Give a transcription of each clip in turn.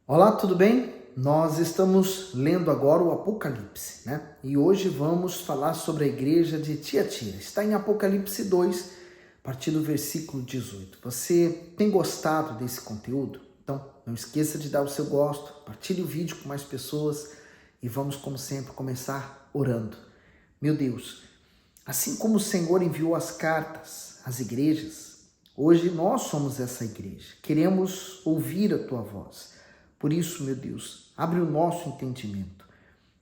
Olá, tudo bem? Nós estamos lendo agora o Apocalipse, né? E hoje vamos falar sobre a igreja de Tiatira. Está em Apocalipse 2, a partir do versículo 18. Você tem gostado desse conteúdo? Então, não esqueça de dar o seu gosto, compartilhe o vídeo com mais pessoas e vamos, como sempre, começar orando. Meu Deus, assim como o Senhor enviou as cartas às igrejas, hoje nós somos essa igreja. Queremos ouvir a tua voz. Por isso, meu Deus, abre o nosso entendimento.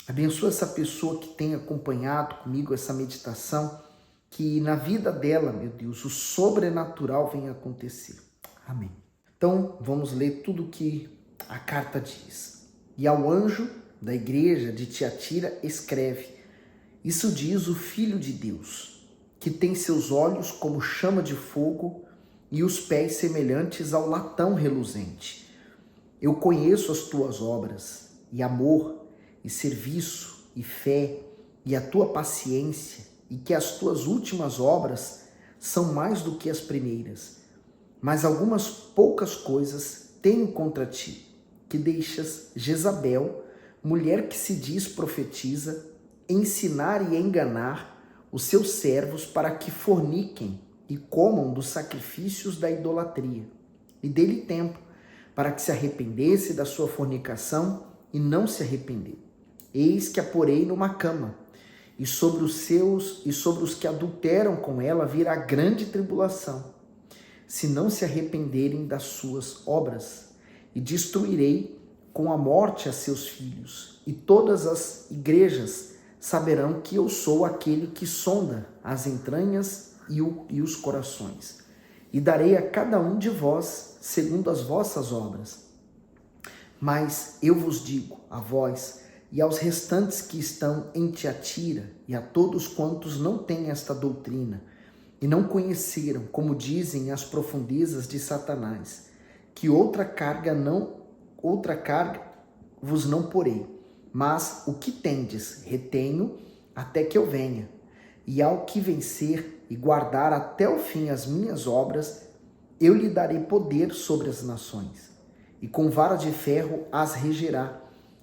Abençoa essa pessoa que tem acompanhado comigo essa meditação, que na vida dela, meu Deus, o sobrenatural venha acontecer. Amém. Então, vamos ler tudo o que a carta diz. E ao anjo da igreja de Tiatira escreve: isso diz o Filho de Deus, que tem seus olhos como chama de fogo e os pés semelhantes ao latão reluzente. Eu conheço as tuas obras, e amor, e serviço, e fé, e a tua paciência, e que as tuas últimas obras são mais do que as primeiras. Mas algumas poucas coisas tenho contra ti, que deixas Jezabel, mulher que se diz profetiza, ensinar e enganar os seus servos para que forniquem e comam dos sacrifícios da idolatria. E dê-lhe tempo, para que se arrependesse da sua fornicação, e não se arrependeu. Eis que a porei numa cama, e sobre os que adulteram com ela virá grande tribulação, se não se arrependerem das suas obras, e destruirei com a morte a seus filhos, e todas as igrejas saberão que eu sou aquele que sonda as entranhas e os corações, e darei a cada um de vós segundo as vossas obras. Mas eu vos digo, a vós e aos restantes que estão em Tiatira, e a todos quantos não têm esta doutrina, e não conheceram, como dizem, as profundezas de Satanás, que outra carga vos não porei, mas o que tendes retenho até que eu venha. E ao que vencer e guardar até o fim as minhas obras, eu lhe darei poder sobre as nações, e com vara de ferro as regerá,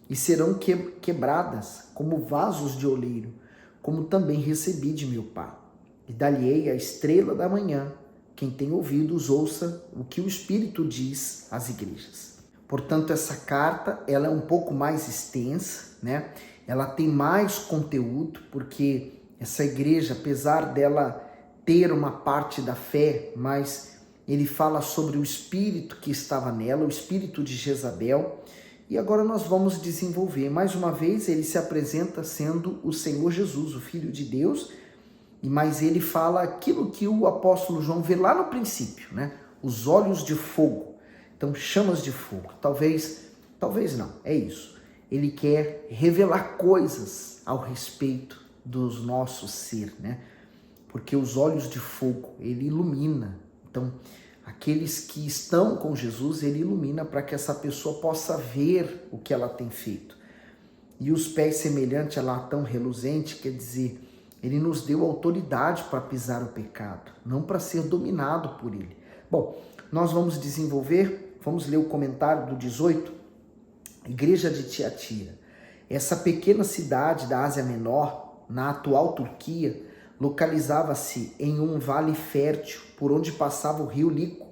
e serão quebradas como vasos de oleiro, como também recebi de meu Pai. E dar-lhe-ei a estrela da manhã. Quem tem ouvidos, ouça o que o Espírito diz às igrejas. Portanto, essa carta ela é um pouco mais extensa, né? Ela tem mais conteúdo, porque essa igreja, apesar dela ter uma parte da fé, mas ele fala sobre o espírito que estava nela, o espírito de Jezabel. E agora nós vamos desenvolver. Mais uma vez, ele se apresenta sendo o Senhor Jesus, o Filho de Deus, mas ele fala aquilo que o apóstolo João vê lá no princípio, né? Os olhos de fogo. Então, chamas de fogo. Talvez não, é isso. Ele quer revelar coisas ao respeito do nosso ser, né? Porque os olhos de fogo, ele ilumina. Então, aqueles que estão com Jesus, ele ilumina para que essa pessoa possa ver o que ela tem feito. E os pés semelhantes a latão reluzente, quer dizer, ele nos deu autoridade para pisar o pecado, não para ser dominado por ele. Bom, nós vamos desenvolver, vamos ler o comentário do 18, Igreja de Tiatira. Essa pequena cidade da Ásia Menor, na atual Turquia, localizava-se em um vale fértil por onde passava o rio Lico.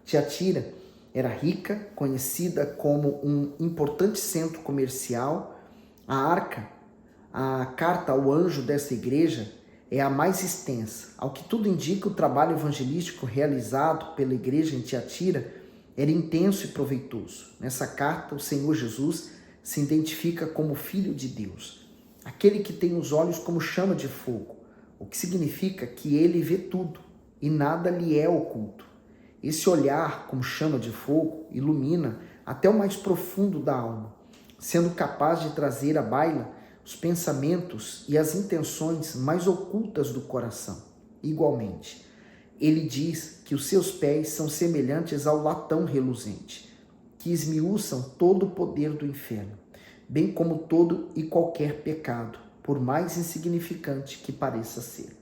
Tiatira era rica, conhecida como um importante centro comercial. A carta ao anjo dessa igreja é a mais extensa. Ao que tudo indica, o trabalho evangelístico realizado pela igreja em Tiatira era intenso e proveitoso. Nessa carta, o Senhor Jesus se identifica como Filho de Deus, aquele que tem os olhos como chama de fogo, o que significa que ele vê tudo e nada lhe é oculto. Esse olhar, como chama de fogo, ilumina até o mais profundo da alma, sendo capaz de trazer à baila os pensamentos e as intenções mais ocultas do coração. Igualmente, ele diz que os seus pés são semelhantes ao latão reluzente, que esmiuçam todo o poder do inferno, bem como todo e qualquer pecado, por mais insignificante que pareça ser.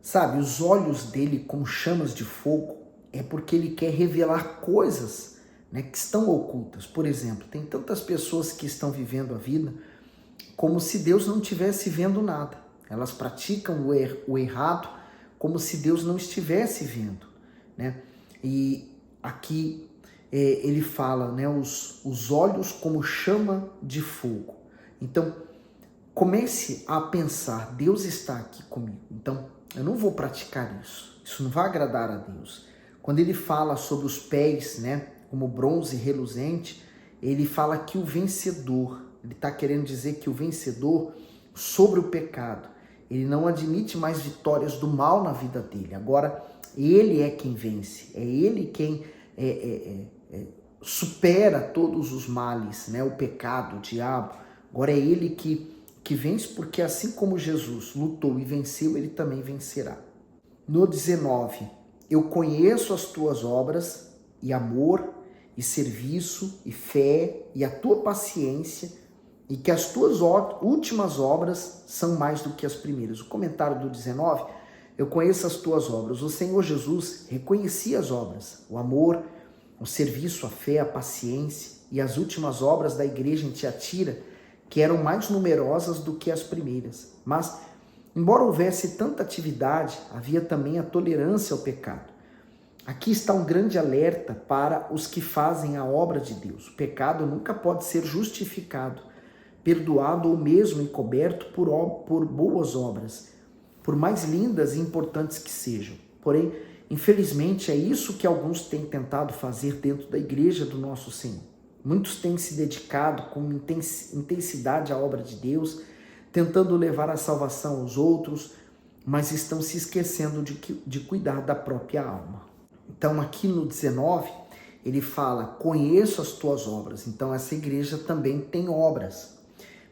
Sabe, os olhos dele como chamas de fogo é porque ele quer revelar coisas né, que estão ocultas. Por exemplo, tem tantas pessoas que estão vivendo a vida como se Deus não estivesse vendo nada. Elas praticam o errado como se Deus não estivesse vendo, né? E aqui ele fala, né, os olhos como chama de fogo. Então, comece a pensar, Deus está aqui comigo. Então, eu não vou praticar isso. Isso não vai agradar a Deus. Quando ele fala sobre os pés, né, como bronze reluzente, ele fala que o vencedor, ele está querendo dizer que o vencedor sobre o pecado, ele não admite mais vitórias do mal na vida dele. Agora, ele é quem vence, é ele quem supera todos os males, né? O pecado, o diabo. Agora é ele que vence, porque assim como Jesus lutou e venceu, ele também vencerá. No 19, eu conheço as tuas obras e amor e serviço e fé e a tua paciência, e que as tuas últimas obras são mais do que as primeiras. O comentário do 19, eu conheço as tuas obras. O Senhor Jesus reconhecia as obras, o amor, o serviço, a fé, a paciência e as últimas obras da igreja em Tiatira, que eram mais numerosas do que as primeiras. Mas, embora houvesse tanta atividade, havia também a tolerância ao pecado. Aqui está um grande alerta para os que fazem a obra de Deus. O pecado nunca pode ser justificado, perdoado ou mesmo encoberto por boas obras, por mais lindas e importantes que sejam. Porém, infelizmente, é isso que alguns têm tentado fazer dentro da igreja do nosso Senhor. Muitos têm se dedicado com intensidade à obra de Deus, tentando levar a salvação aos outros, mas estão se esquecendo de cuidar da própria alma. Então, aqui no 19, ele fala, conheço as tuas obras. Então, essa igreja também tem obras,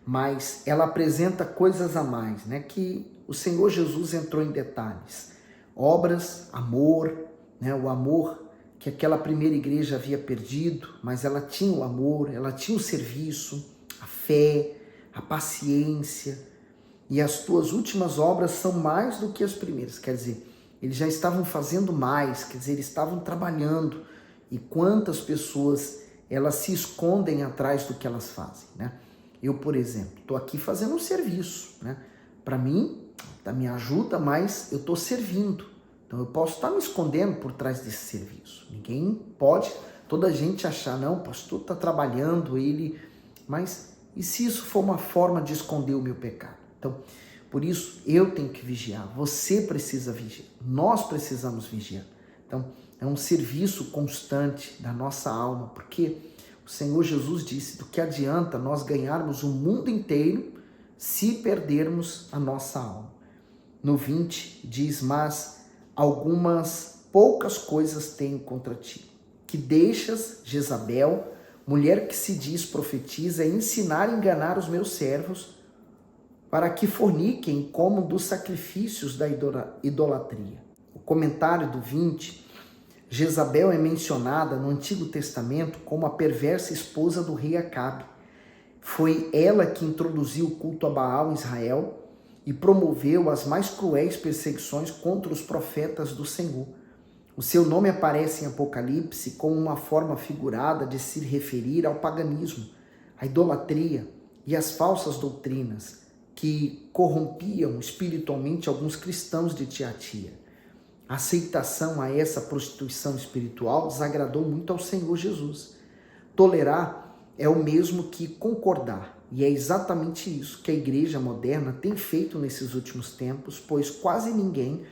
mas ela apresenta coisas a mais, né? Que o Senhor Jesus entrou em detalhes. Obras, amor, né? O amor que aquela primeira igreja havia perdido, mas ela tinha o amor, ela tinha o serviço, a fé, a paciência, e as tuas últimas obras são mais do que as primeiras. Quer dizer, eles já estavam fazendo mais, quer dizer, eles estavam trabalhando. E quantas pessoas, elas se escondem atrás do que elas fazem, né? Eu, por exemplo, estou aqui fazendo um serviço, né? Para mim, me ajuda, mas eu estou servindo. Então, eu posso estar me escondendo por trás desse serviço. Ninguém pode, toda a gente achar, não, o pastor está trabalhando, mas e se isso for uma forma de esconder o meu pecado? Então, por isso, eu tenho que vigiar, você precisa vigiar, nós precisamos vigiar. Então, é um serviço constante da nossa alma, porque o Senhor Jesus disse, do que adianta nós ganharmos o mundo inteiro se perdermos a nossa alma. No 20 diz, mas algumas poucas coisas tenho contra ti, que deixas Jezabel, mulher que se diz profetiza, ensinar e enganar os meus servos, para que forniquem e comam dos sacrifícios da idolatria. O comentário do 20, Jezabel é mencionada no Antigo Testamento como a perversa esposa do rei Acabe. Foi ela que introduziu o culto a Baal em Israel e promoveu as mais cruéis perseguições contra os profetas do Senhor. O seu nome aparece em Apocalipse como uma forma figurada de se referir ao paganismo, à idolatria e às falsas doutrinas que corrompiam espiritualmente alguns cristãos de Tiatira. A aceitação a essa prostituição espiritual desagradou muito ao Senhor Jesus. Tolerar é o mesmo que concordar, e é exatamente isso que a igreja moderna tem feito nesses últimos tempos, pois quase ninguém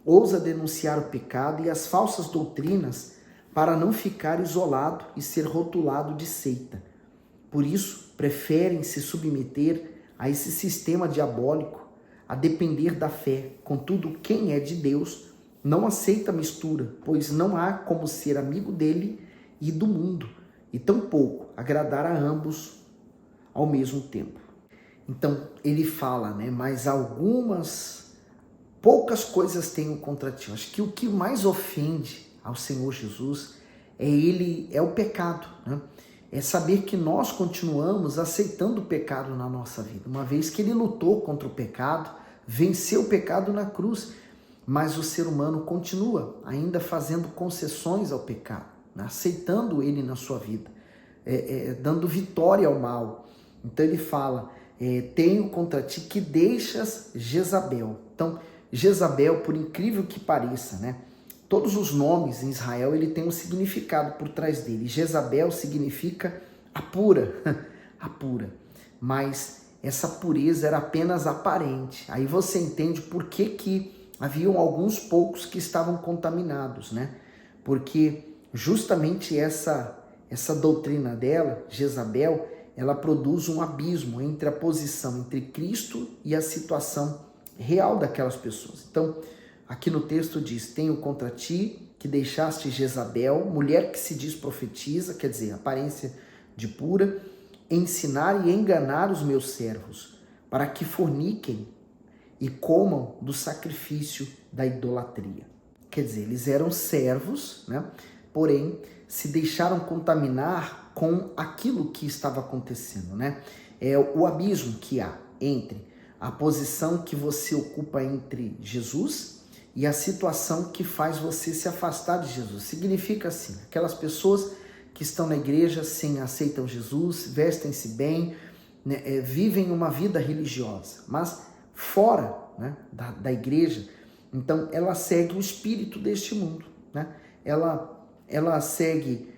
ousa denunciar o pecado e as falsas doutrinas para não ficar isolado e ser rotulado de seita. Por isso, preferem se submeter a esse sistema diabólico, a depender da fé. Contudo, quem é de Deus não aceita mistura, pois não há como ser amigo dele e do mundo, e tampouco agradar a ambos ao mesmo tempo. Então, ele fala, né? Mas poucas coisas tenho contra ti. Acho que o que mais ofende ao Senhor Jesus é o pecado, né? É saber que nós continuamos aceitando o pecado na nossa vida, uma vez que ele lutou contra o pecado, venceu o pecado na cruz, mas o ser humano continua ainda fazendo concessões ao pecado. né? Aceitando ele na sua vida, dando vitória ao mal. Então ele fala, tenho contra ti que deixas Jezabel. Então Jezabel, por incrível que pareça, né? Todos os nomes em Israel, ele tem um significado por trás dele. Jezabel significa a pura, a pura. Mas essa pureza era apenas aparente. Aí você entende por que haviam alguns poucos que estavam contaminados, né? Porque justamente essa doutrina dela, Jezabel, ela produz um abismo entre a posição entre Cristo e a situação real daquelas pessoas. Então, aqui no texto diz, tenho contra ti que deixaste Jezabel, mulher que se diz profetiza, quer dizer, aparência de pura, ensinar e enganar os meus servos, para que forniquem e comam do sacrifício da idolatria. Quer dizer, eles eram servos, né? Porém, se deixaram contaminar com aquilo que estava acontecendo, né? É o abismo que há entre a posição que você ocupa entre Jesus e a situação que faz você se afastar de Jesus. Significa assim, aquelas pessoas que estão na igreja, sim, aceitam Jesus, vestem-se bem, né, vivem uma vida religiosa, mas fora, né, da igreja, então ela segue o espírito deste mundo, né? Ela segue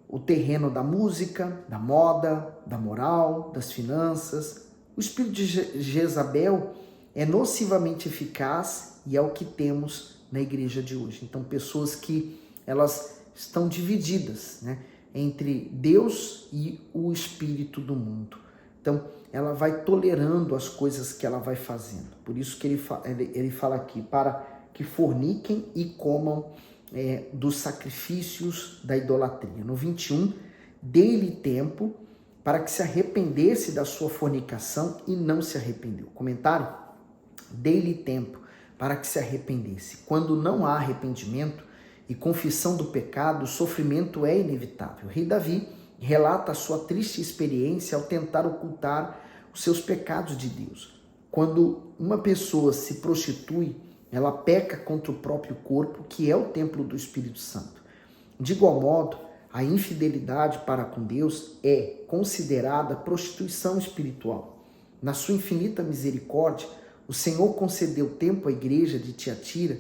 o terreno da música, da moda, da moral, das finanças. O espírito de Jezabel é nocivamente eficaz e é o que temos na igreja de hoje. Então, pessoas que elas estão divididas, né, entre Deus e o espírito do mundo. Então, ela vai tolerando as coisas que ela vai fazendo. Por isso que ele fala aqui, para que forniquem e comam dos sacrifícios da idolatria. No 21, dê-lhe tempo para que se arrependesse da sua fornicação e não se arrependeu. Comentário? Dê-lhe tempo para que se arrependesse. Quando não há arrependimento e confissão do pecado, o sofrimento é inevitável. O rei Davi relata a sua triste experiência ao tentar ocultar os seus pecados de Deus. Quando uma pessoa se prostitui, ela peca contra o próprio corpo, que é o templo do Espírito Santo. De igual modo, a infidelidade para com Deus é considerada prostituição espiritual. Na sua infinita misericórdia, o Senhor concedeu tempo à igreja de Tiatira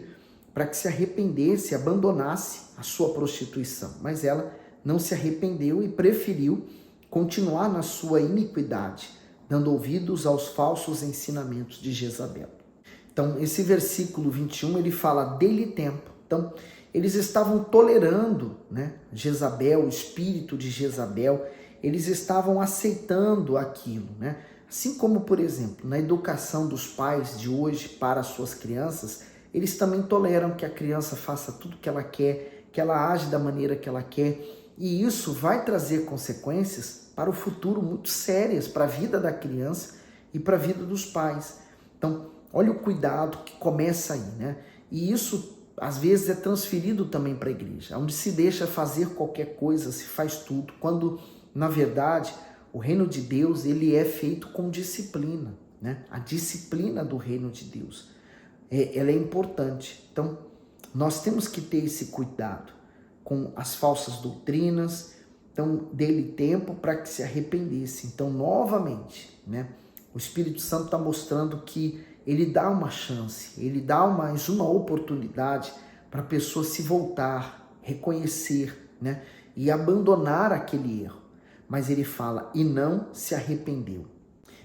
para que se arrependesse e abandonasse a sua prostituição. Mas ela não se arrependeu e preferiu continuar na sua iniquidade, dando ouvidos aos falsos ensinamentos de Jezabel. Então, esse versículo 21, ele fala, dê-lhe tempo. Então, eles estavam tolerando, né, Jezabel, o espírito de Jezabel, eles estavam aceitando aquilo, né? Assim como, por exemplo, na educação dos pais de hoje para as suas crianças, eles também toleram que a criança faça tudo que ela quer, que ela age da maneira que ela quer, e isso vai trazer consequências para o futuro muito sérias, para a vida da criança e para a vida dos pais. Então, olha o cuidado que começa aí, né? E isso, às vezes, é transferido também para a igreja, onde se deixa fazer qualquer coisa, se faz tudo, quando, na verdade, o reino de Deus, ele é feito com disciplina, né? A disciplina do reino de Deus, ela é importante. Então, nós temos que ter esse cuidado com as falsas doutrinas. Então, dê-lhe tempo para que se arrependesse. Então, novamente, né? O Espírito Santo está mostrando que ele dá uma chance, ele dá mais uma oportunidade para a pessoa se voltar, reconhecer, né? E abandonar aquele erro. Mas ele fala, e não se arrependeu.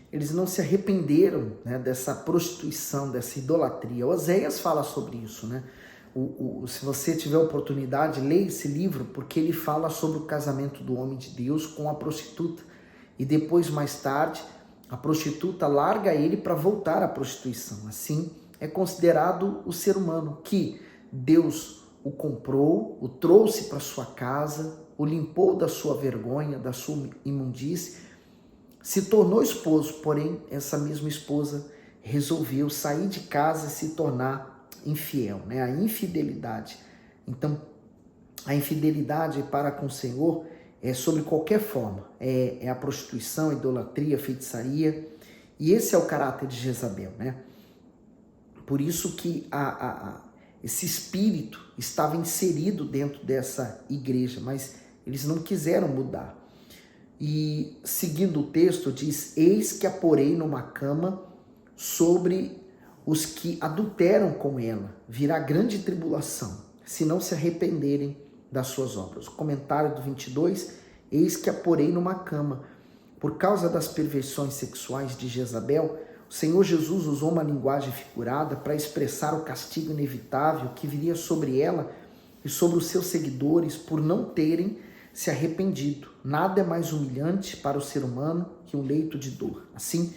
Eles não se arrependeram, né, dessa prostituição, dessa idolatria. Oséias fala sobre isso, né? Se você tiver oportunidade, leia esse livro, porque ele fala sobre o casamento do homem de Deus com a prostituta. E depois, mais tarde, a prostituta larga ele para voltar à prostituição. Assim, é considerado o ser humano que Deus o comprou, o trouxe para sua casa, o limpou da sua vergonha, da sua imundície, se tornou esposo, porém essa mesma esposa resolveu sair de casa e se tornar infiel, né? A infidelidade. Então, a infidelidade para com o Senhor é sobre qualquer forma, é a prostituição, a idolatria, a feitiçaria, e esse é o caráter de Jezabel, né? Por isso que esse espírito estava inserido dentro dessa igreja, mas eles não quiseram mudar. E seguindo o texto diz: eis que a porei numa cama sobre os que adulteram com ela, virá grande tribulação, se não se arrependerem das suas obras. O comentário do 22, eis que a porei numa cama. Por causa das perversões sexuais de Jezabel, o Senhor Jesus usou uma linguagem figurada para expressar o castigo inevitável que viria sobre ela e sobre os seus seguidores por não terem se arrependido. Nada é mais humilhante para o ser humano que um leito de dor. Assim,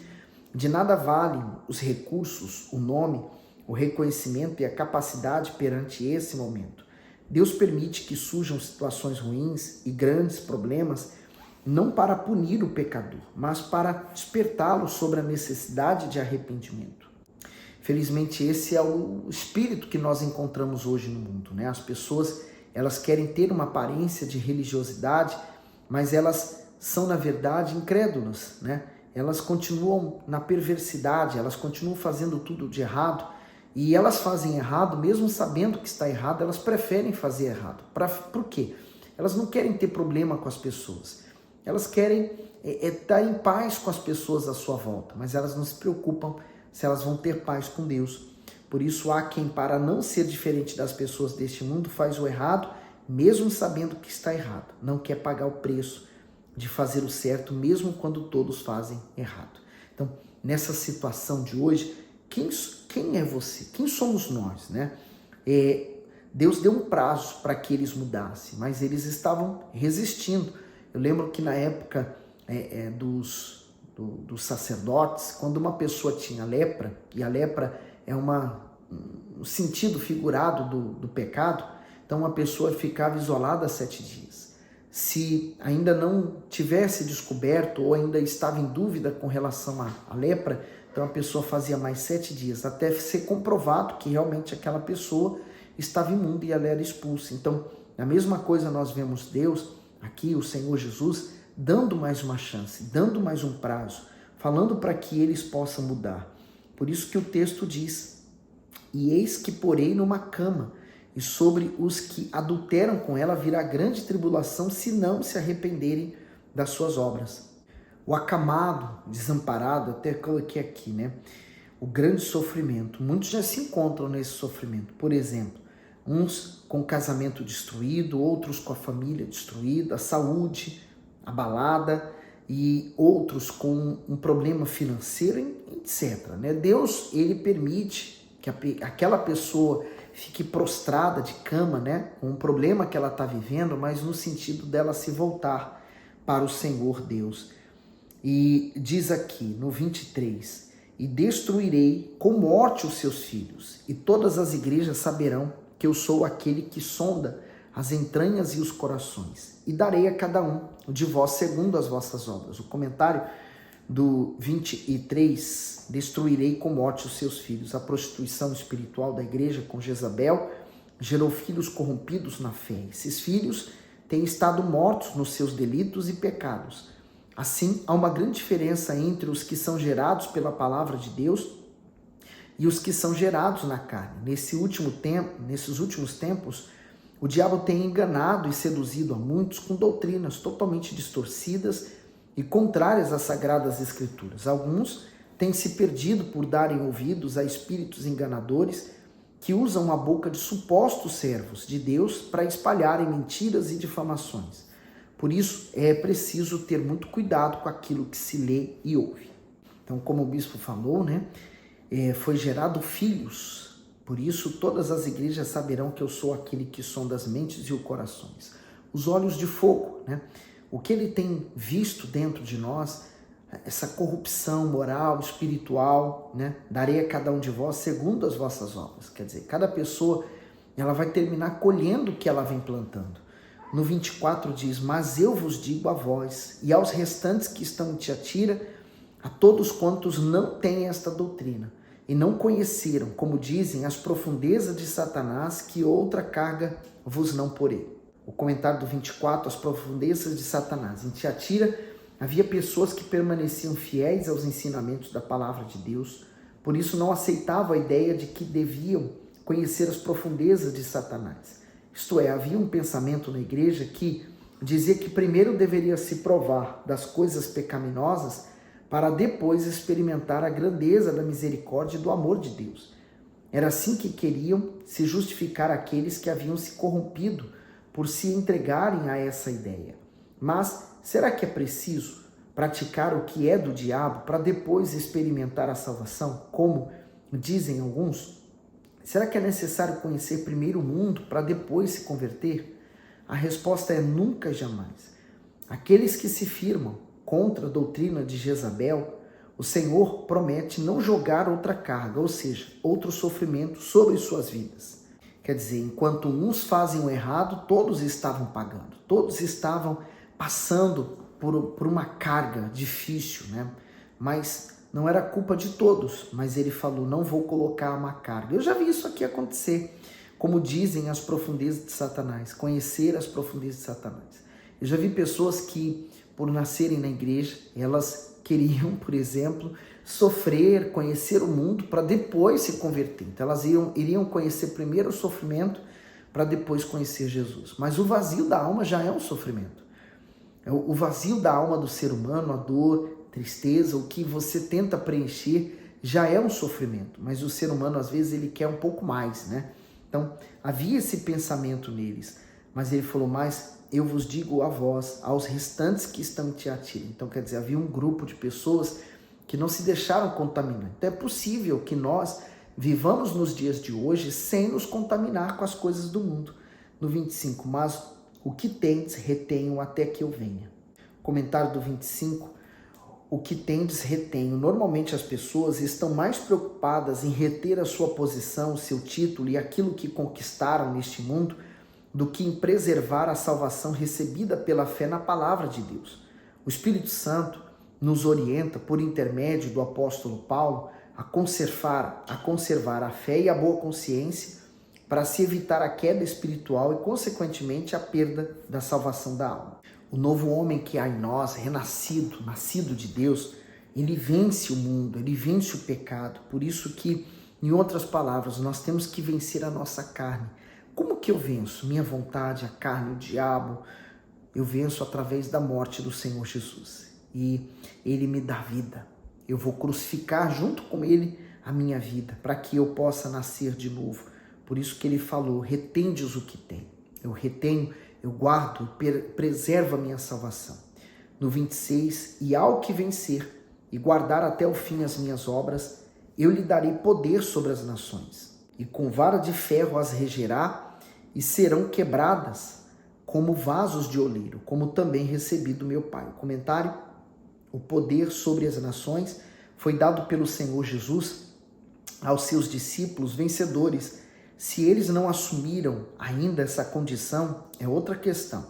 de nada valem os recursos, o nome, o reconhecimento e a capacidade perante esse momento. Deus permite que surjam situações ruins e grandes problemas, não para punir o pecador, mas para despertá-lo sobre a necessidade de arrependimento. Felizmente, esse é o espírito que nós encontramos hoje no mundo, né? As pessoas, elas querem ter uma aparência de religiosidade, mas elas são, na verdade, incrédulas, né? Elas continuam na perversidade, elas continuam fazendo tudo de errado, e elas fazem errado, mesmo sabendo que está errado, elas preferem fazer errado. Por quê? Elas não querem ter problema com as pessoas, elas querem estar em paz com as pessoas à sua volta, mas elas não se preocupam se elas vão ter paz com Deus. Por isso há quem, para não ser diferente das pessoas deste mundo, faz o errado, mesmo sabendo que está errado, não quer pagar o preço de fazer o certo, mesmo quando todos fazem errado. Então, nessa situação de hoje, quem é você? Quem somos nós, né? Deus deu um prazo para que eles mudassem, mas eles estavam resistindo. Eu lembro que na época dos sacerdotes, quando uma pessoa tinha lepra, e a lepra é um sentido figurado do pecado, então uma pessoa ficava isolada 7 dias. Se ainda não tivesse descoberto ou ainda estava em dúvida com relação à lepra, então a pessoa fazia mais 7 dias, até ser comprovado que realmente aquela pessoa estava imunda e ela era expulsa. Então, a mesma coisa nós vemos Deus, aqui o Senhor Jesus, dando mais uma chance, dando mais um prazo, falando para que eles possam mudar. Por isso que o texto diz: e eis que porei numa cama, e sobre os que adulteram com ela virá grande tribulação, se não se arrependerem das suas obras. O acamado, desamparado, até coloquei aqui, né? O grande sofrimento. Muitos já se encontram nesse sofrimento. Por exemplo, uns com o casamento destruído, outros com a família destruída, a saúde abalada, e outros com um problema financeiro, etc. Né? Deus, ele permite que aquela pessoa fique prostrada de cama, né, com um problema que ela está vivendo, mas no sentido dela se voltar para o Senhor Deus. E diz aqui no 23, e destruirei com morte os seus filhos, e todas as igrejas saberão que eu sou aquele que sonda as entranhas e os corações, e darei a cada um de vós segundo as vossas obras. O comentário do 23, destruirei com morte os seus filhos. A prostituição espiritual da igreja com Jezabel gerou filhos corrompidos na fé. Esses filhos têm estado mortos nos seus delitos e pecados. Assim, há uma grande diferença entre os que são gerados pela palavra de Deus e os que são gerados na carne. Nesses últimos tempos, o diabo tem enganado e seduzido a muitos com doutrinas totalmente distorcidas e contrárias às sagradas escrituras. Alguns têm se perdido por darem ouvidos a espíritos enganadores que usam a boca de supostos servos de Deus para espalharem mentiras e difamações. Por isso, é preciso ter muito cuidado com aquilo que se lê e ouve. Então, como o bispo falou, né, foi gerado filhos. Por isso, todas as igrejas saberão que eu sou aquele que sonda as mentes e os corações. Os olhos de fogo, né? O que ele tem visto dentro de nós, essa corrupção moral, espiritual, né? Darei a cada um de vós segundo as vossas obras. Quer dizer, cada pessoa, ela vai terminar colhendo o que ela vem plantando. No 24 diz, mas eu vos digo a vós e aos restantes que estão em Tiatira, a todos quantos não têm esta doutrina e não conheceram, como dizem, as profundezas de Satanás, que outra carga vos não porei. O comentário do 24, as profundezas de Satanás. Em Tiatira havia pessoas que permaneciam fiéis aos ensinamentos da palavra de Deus, por isso não aceitavam a ideia de que deviam conhecer as profundezas de Satanás. Isto é, havia um pensamento na igreja que dizia que primeiro deveria se provar das coisas pecaminosas para depois experimentar a grandeza da misericórdia e do amor de Deus. Era assim que queriam se justificar aqueles que haviam se corrompido por se entregarem a essa ideia. Mas será que é preciso praticar o que é do diabo para depois experimentar a salvação, como dizem alguns? Será que é necessário conhecer primeiro o mundo para depois se converter? A resposta é nunca, jamais. Aqueles que se firmam contra a doutrina de Jezabel, o Senhor promete não jogar outra carga, ou seja, outro sofrimento sobre suas vidas. Quer dizer, enquanto uns fazem o errado, todos estavam pagando, todos estavam passando por uma carga difícil, né? Mas não era culpa de todos, mas ele falou, não vou colocar uma carga. Eu já vi isso aqui acontecer, como dizem as profundezas de Satanás, conhecer as profundezas de Satanás. Eu já vi pessoas que, por nascerem na igreja, elas queriam, por exemplo, sofrer, conhecer o mundo para depois se converter. Então elas iriam conhecer primeiro o sofrimento para depois conhecer Jesus. Mas o vazio da alma já é um sofrimento. O vazio da alma do ser humano, a dor, tristeza, o que você tenta preencher já é um sofrimento, mas o ser humano às vezes ele quer um pouco mais, né? Então havia esse pensamento neles, mas ele falou, mas eu vos digo a vós, aos restantes que estão em Tiatira. Então quer dizer, havia um grupo de pessoas que não se deixaram contaminar. Então é possível que nós vivamos nos dias de hoje sem nos contaminar com as coisas do mundo. No 25, mas o que tendes, retenham até que eu venha. Comentário do 25, o que tendes, retenho. Normalmente as pessoas estão mais preocupadas em reter a sua posição, o seu título e aquilo que conquistaram neste mundo, do que em preservar a salvação recebida pela fé na palavra de Deus. O Espírito Santo nos orienta, por intermédio do apóstolo Paulo, a conservar a fé e a boa consciência, para se evitar a queda espiritual e, consequentemente, a perda da salvação da alma. O novo homem que há em nós, renascido, nascido de Deus, ele vence o mundo, ele vence o pecado. Por isso que, em outras palavras, nós temos que vencer a nossa carne. Como que eu venço? Minha vontade, a carne, o diabo. Eu venço através da morte do Senhor Jesus. E ele me dá vida. Eu vou crucificar junto com ele a minha vida, para que eu possa nascer de novo. Por isso que ele falou, retendes o que tem. Eu retenho, eu guardo, preservo a minha salvação. No 26, e ao que vencer e guardar até o fim as minhas obras, eu lhe darei poder sobre as nações. E com vara de ferro as regerá e serão quebradas como vasos de oleiro, como também recebi do meu Pai. Comentário, o poder sobre as nações foi dado pelo Senhor Jesus aos seus discípulos vencedores. Se eles não assumiram ainda essa condição, é outra questão.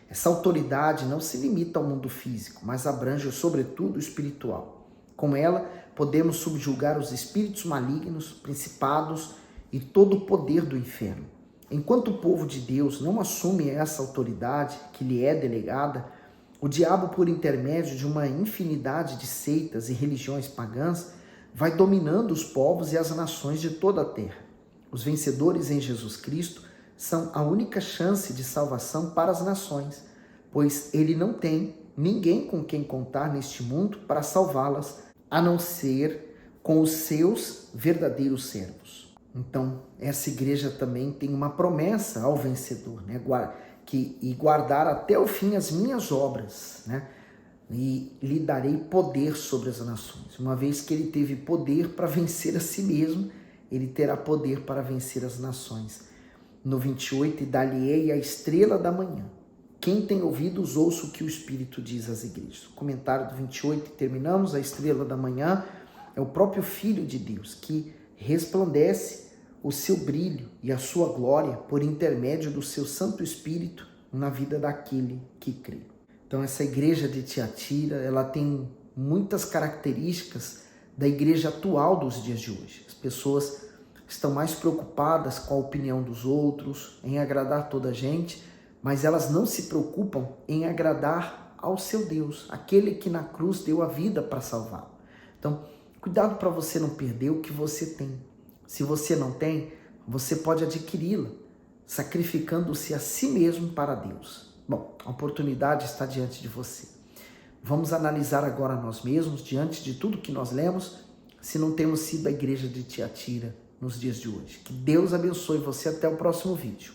Essa autoridade não se limita ao mundo físico, mas abrange sobretudo o espiritual. Com ela, podemos subjugar os espíritos malignos, principados e todo o poder do inferno. Enquanto o povo de Deus não assume essa autoridade que lhe é delegada, o diabo, por intermédio de uma infinidade de seitas e religiões pagãs, vai dominando os povos e as nações de toda a terra. Os vencedores em Jesus Cristo são a única chance de salvação para as nações, pois ele não tem ninguém com quem contar neste mundo para salvá-las, a não ser com os seus verdadeiros servos. Então, essa igreja também tem uma promessa ao vencedor, né? E guardar até o fim as minhas obras, né? E lhe darei poder sobre as nações. Uma vez que ele teve poder para vencer a si mesmo, ele terá poder para vencer as nações. No 28, e dar-lhe-ei a estrela da manhã. Quem tem ouvidos, ouça o que o Espírito diz às igrejas. O comentário do 28, terminamos, a estrela da manhã é o próprio Filho de Deus, que resplandece o seu brilho e a sua glória por intermédio do seu Santo Espírito na vida daquele que crê. Então essa igreja de Tiatira, ela tem muitas características da igreja atual dos dias de hoje. As pessoas estão mais preocupadas com a opinião dos outros, em agradar toda a gente, mas elas não se preocupam em agradar ao seu Deus, aquele que na cruz deu a vida para salvá-lo. Então, cuidado para você não perder o que você tem. Se você não tem, você pode adquiri-la, sacrificando-se a si mesmo para Deus. Bom, a oportunidade está diante de você. Vamos analisar agora nós mesmos, diante de tudo que nós lemos, se não temos sido a igreja de Tiatira nos dias de hoje. Que Deus abençoe você até o próximo vídeo.